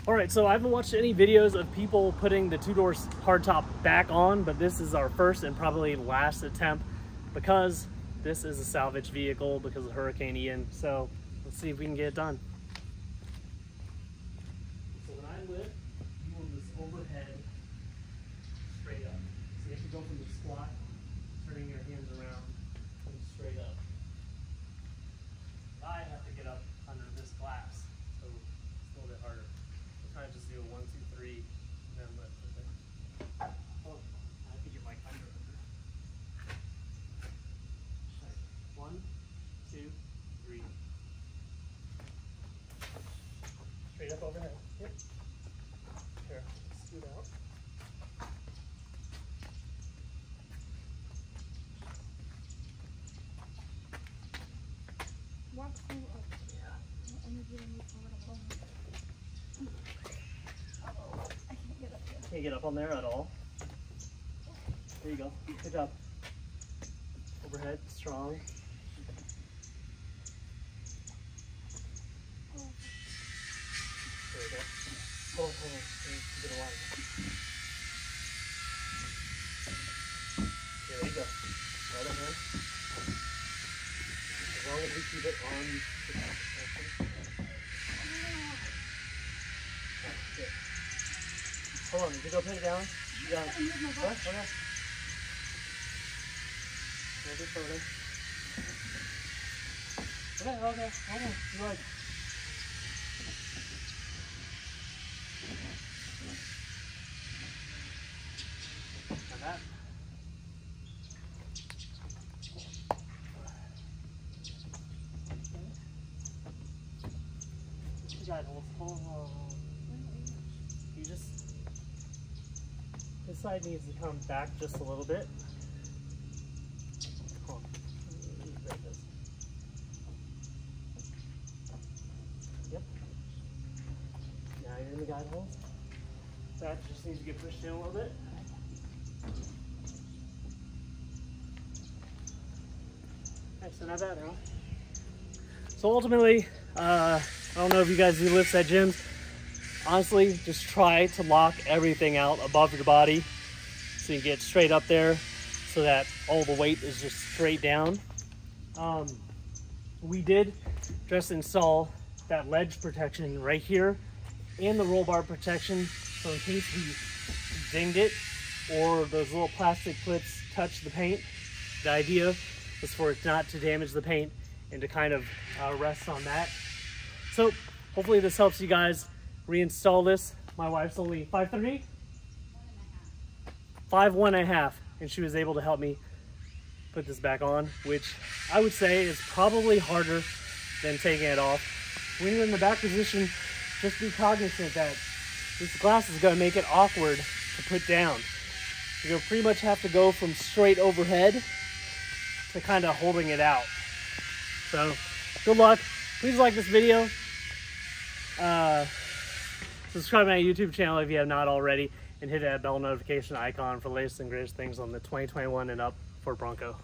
All right, so I haven't watched any videos of people putting the two-door hardtop back on, but this is our first and probably last attempt because this is a salvage vehicle because of Hurricane Ian. So let's see if we can get it done. So when I lift, you want this overhead straight up. So you have to go from the squat, turning your hands around, and straight up. I have to get up under this glass, so it's a little bit harder. We'll try to just do a 1, 2, 3, and then lift with it. Oh, I have to get like under. Right. 1, 2, 3. Straight up overhead. Yep. Here, scoot out. Can't get up on there at all. There you go. Good job. Overhead, strong. There we go. Hold on. Keep it alive. There you go. Right up there. As long as we keep it on the section. Good. Hold on, did you go pin it down? You got it. What? Okay. Maybe further. Okay. Hold on. You're right. And that. You got it. Hold on. You just. This side needs to come back just a little bit. Hold on. Break this. Yep. Now you're in the guide hole. That just needs to get pushed in a little bit. Okay, so not bad, huh? So ultimately, I don't know if you guys do lifts at gyms. Honestly, just try to lock everything out above your body so you get straight up there so that all the weight is just straight down. We did just install that ledge protection right here and the roll bar protection, so in case we dinged it or those little plastic clips touch the paint, the idea was for it not to damage the paint and to kind of rest on that. So hopefully this helps you guys reinstall this. My wife's only 5'3", 5'1.5", and she was able to help me put this back on, which I would say is probably harder than taking it off. When you're in the back position, just be cognizant that this glass is going to make it awkward to put down. You're going to pretty much have to go from straight overhead to kind of holding it out. So good luck. Please like this video. Subscribe to my YouTube channel if you have not already, and hit that bell notification icon for the latest and greatest things on the 2021 and up Ford Bronco.